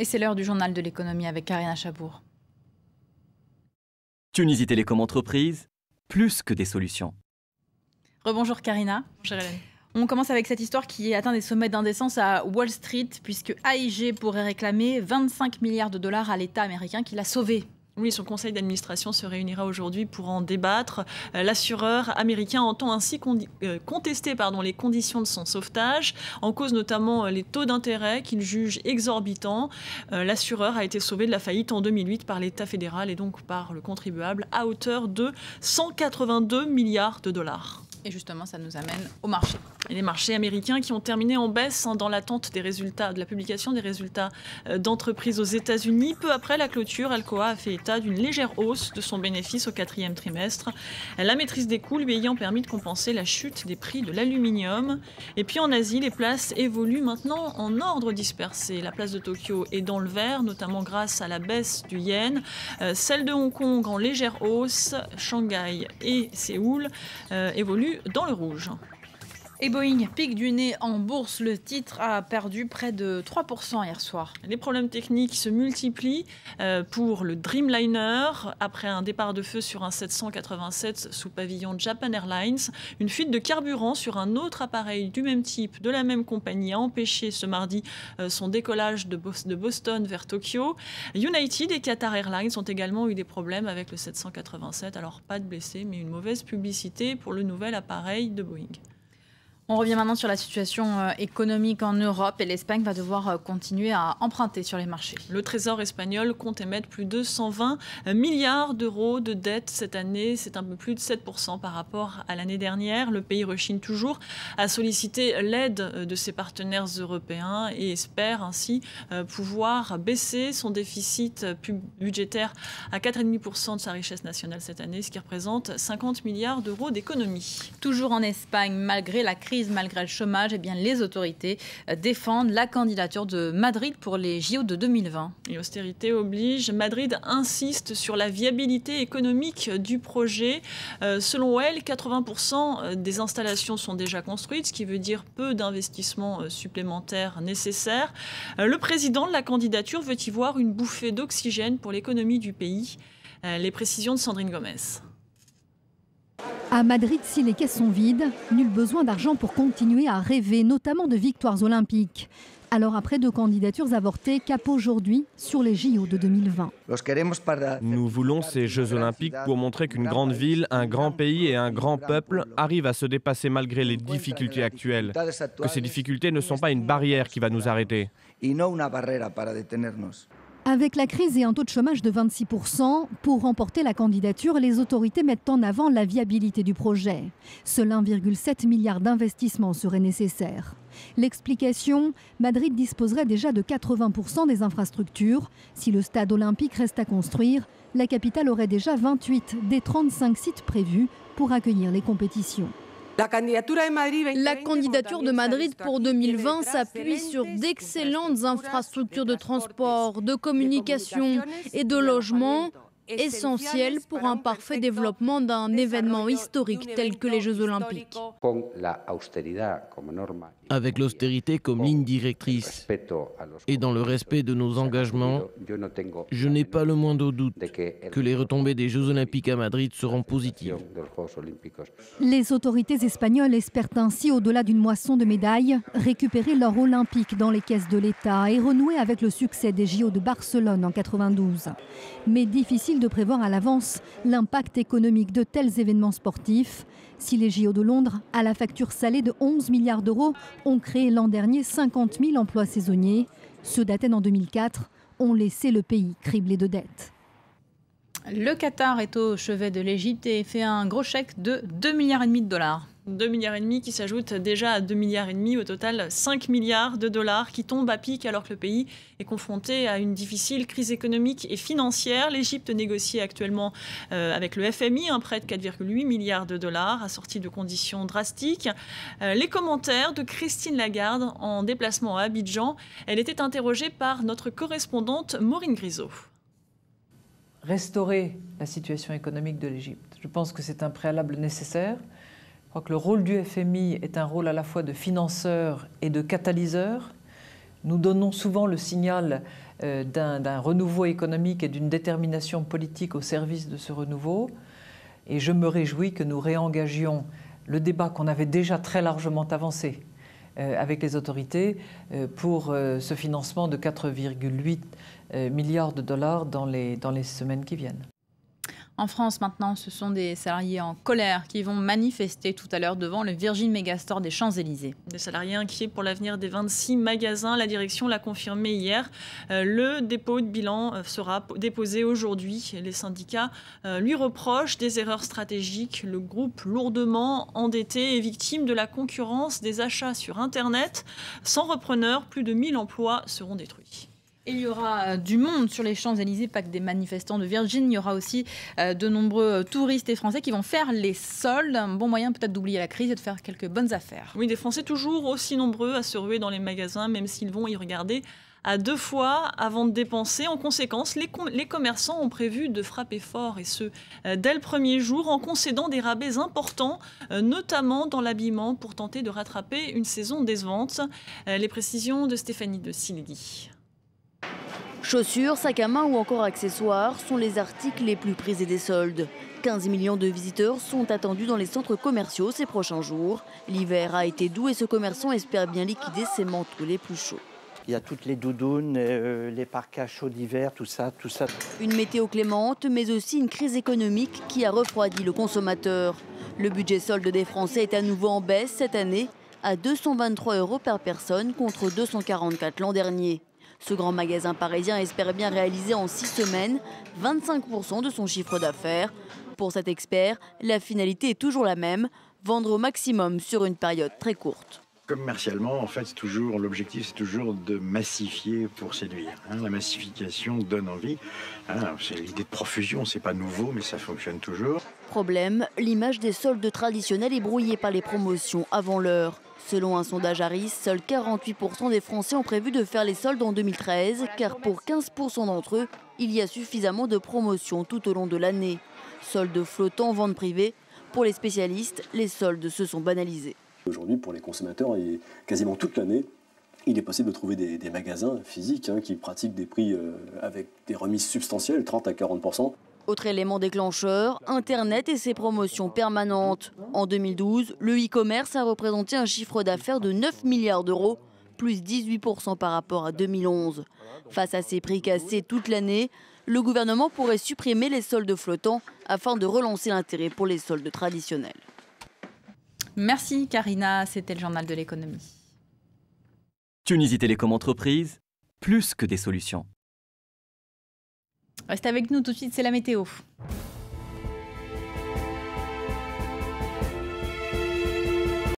Et c'est l'heure du journal de l'économie avec Karina Chabour. Tunisie Télécom Entreprises, plus que des solutions. Rebonjour Karina. Bonjour Hélène. On commence avec cette histoire qui atteint des sommets d'indécence à Wall Street, puisque AIG pourrait réclamer 25 milliards de dollars à l'État américain qui l'a sauvé. Oui, son conseil d'administration se réunira aujourd'hui pour en débattre. L'assureur américain entend ainsi contester les conditions de son sauvetage, en cause notamment les taux d'intérêt qu'il juge exorbitants. L'assureur a été sauvé de la faillite en 2008 par l'État fédéral et donc par le contribuable à hauteur de 182 milliards de dollars. Et justement, ça nous amène au marché. Et les marchés américains qui ont terminé en baisse dans l'attente des résultats, de la publication des résultats d'entreprises aux États-Unis. Peu après la clôture, Alcoa a fait état d'une légère hausse de son bénéfice au 4e trimestre. La maîtrise des coûts lui ayant permis de compenser la chute des prix de l'aluminium. Et puis en Asie, les places évoluent maintenant en ordre dispersé. La place de Tokyo est dans le vert, notamment grâce à la baisse du yen. Celle de Hong Kong en légère hausse. Shanghai et Séoul évoluent dans le rouge. Et Boeing pique du nez en bourse. Le titre a perdu près de 3% hier soir. Les problèmes techniques se multiplient pour le Dreamliner. Après un départ de feu sur un 787 sous pavillon Japan Airlines, une fuite de carburant sur un autre appareil du même type, de la même compagnie, a empêché ce mardi son décollage de Boston vers Tokyo. United et Qatar Airlines ont également eu des problèmes avec le 787. Alors pas de blessés, mais une mauvaise publicité pour le nouvel appareil de Boeing. On revient maintenant sur la situation économique en Europe et l'Espagne va devoir continuer à emprunter sur les marchés. Le Trésor espagnol compte émettre plus de 120 milliards d'euros de dettes cette année. C'est un peu plus de 7% par rapport à l'année dernière. Le pays rechigne toujours à solliciter l'aide de ses partenaires européens et espère ainsi pouvoir baisser son déficit budgétaire à 4,5% de sa richesse nationale cette année, ce qui représente 50 milliards d'euros d'économie. Toujours en Espagne, malgré la crise, malgré le chômage, eh bien, les autorités défendent la candidature de Madrid pour les JO de 2020. Et austérité oblige, Madrid insiste sur la viabilité économique du projet. Selon elle, 80% des installations sont déjà construites, ce qui veut dire peu d'investissements supplémentaires nécessaires. Le président de la candidature veut y voir une bouffée d'oxygène pour l'économie du pays. Les précisions de Sandrine Gomez. À Madrid, si les caisses sont vides, nul besoin d'argent pour continuer à rêver, notamment de victoires olympiques. Alors après 2 candidatures avortées, cap aujourd'hui sur les JO de 2020. Nous voulons ces Jeux olympiques pour montrer qu'une grande ville, un grand pays et un grand peuple arrivent à se dépasser malgré les difficultés actuelles. Que ces difficultés ne sont pas une barrière qui va nous arrêter. Avec la crise et un taux de chômage de 26%, pour remporter la candidature, les autorités mettent en avant la viabilité du projet. Seul 1,7 milliard d'investissements serait nécessaire. L'explication, Madrid disposerait déjà de 80% des infrastructures. Si le stade olympique reste à construire, la capitale aurait déjà 28 des 35 sites prévus pour accueillir les compétitions. La candidature de Madrid pour 2020 s'appuie sur d'excellentes infrastructures de transport, de communication et de logement, essentielles pour un parfait développement d'un événement historique tel que les Jeux olympiques. Avec l'austérité comme ligne directrice et dans le respect de nos engagements, je n'ai pas le moindre doute que les retombées des Jeux olympiques à Madrid seront positives. Les autorités espagnoles espèrent ainsi, au-delà d'une moisson de médailles, récupérer l'or olympique dans les caisses de l'État et renouer avec le succès des JO de Barcelone en 92. Mais difficile de prévoir à l'avance l'impact économique de tels événements sportifs. Si les JO de Londres, à la facture salée de 11 milliards d'euros, ont créé l'an dernier 50 000 emplois saisonniers, ceux d'Athènes en 2004 ont laissé le pays criblé de dettes. Le Qatar est au chevet de l'Égypte et fait un gros chèque de 2,5 milliards de dollars. 2,5 milliards qui s'ajoutent déjà à 2,5 milliards, au total 5 milliards de dollars qui tombent à pic alors que le pays est confronté à une difficile crise économique et financière. L'Égypte négocie actuellement avec le FMI un prêt de 4,8 milliards de dollars assorti de conditions drastiques. Les commentaires de Christine Lagarde en déplacement à Abidjan. Elle était interrogée par notre correspondante Maureen Grisot. Restaurer la situation économique de l'Égypte. Je pense que c'est un préalable nécessaire. Je crois que le rôle du FMI est un rôle à la fois de financeur et de catalyseur. Nous donnons souvent le signal d'un renouveau économique et d'une détermination politique au service de ce renouveau. Et je me réjouis que nous réengagions le débat qu'on avait déjà très largement avancé avec les autorités pour ce financement de 4,8 milliards de dollars dans les semaines qui viennent. En France, maintenant, ce sont des salariés en colère qui vont manifester tout à l'heure devant le Virgin Megastore des Champs-Élysées. Des salariés inquiets pour l'avenir des 26 magasins. La direction l'a confirmé hier. Le dépôt de bilan sera déposé aujourd'hui. Les syndicats lui reprochent des erreurs stratégiques. Le groupe lourdement endetté est victime de la concurrence des achats sur Internet. Sans repreneur, plus de 1000 emplois seront détruits. Il y aura du monde sur les Champs-Élysées, pas que des manifestants de Virgin. Il y aura aussi de nombreux touristes et Français qui vont faire les soldes. Un bon moyen peut-être d'oublier la crise et de faire quelques bonnes affaires. Oui, des Français toujours aussi nombreux à se ruer dans les magasins, même s'ils vont y regarder à 2 fois avant de dépenser. En conséquence, les commerçants ont prévu de frapper fort, et ce, dès le premier jour, en concédant des rabais importants, notamment dans l'habillement, pour tenter de rattraper une saison décevante. Les précisions de Stéphanie de Silgui. Chaussures, sacs à main ou encore accessoires sont les articles les plus prisés des soldes. 15 millions de visiteurs sont attendus dans les centres commerciaux ces prochains jours. L'hiver a été doux et ce commerçant espère bien liquider ses manteaux les plus chauds. Il y a toutes les doudounes, les parkas chauds d'hiver, tout ça. Une météo clémente, mais aussi une crise économique qui a refroidi le consommateur. Le budget solde des Français est à nouveau en baisse cette année, à 223 € par personne contre 244 l'an dernier. Ce grand magasin parisien espère bien réaliser en 6 semaines 25% de son chiffre d'affaires. Pour cet expert, la finalité est toujours la même, vendre au maximum sur une période très courte. Commercialement, en fait, l'objectif, c'est toujours de massifier pour séduire. La massification donne envie. C'est l'idée de profusion, c'est pas nouveau, mais ça fonctionne toujours. Problème, l'image des soldes traditionnels est brouillée par les promotions avant l'heure. Selon un sondage Harris, seuls 48% des Français ont prévu de faire les soldes en 2013, car pour 15% d'entre eux, il y a suffisamment de promotions tout au long de l'année. Soldes flottants, vente privée. Pour les spécialistes, les soldes se sont banalisés. Aujourd'hui, pour les consommateurs, et quasiment toute l'année, il est possible de trouver des magasins physiques qui pratiquent des prix avec des remises substantielles, 30 à 40%. Autre élément déclencheur, Internet et ses promotions permanentes. En 2012, le e-commerce a représenté un chiffre d'affaires de 9 milliards d'euros, plus 18% par rapport à 2011. Face à ces prix cassés toute l'année, le gouvernement pourrait supprimer les soldes flottants afin de relancer l'intérêt pour les soldes traditionnels. Merci Karina, c'était le journal de l'économie. Tunisie Télécom Entreprises, plus que des solutions. Restez avec nous tout de suite, c'est la météo.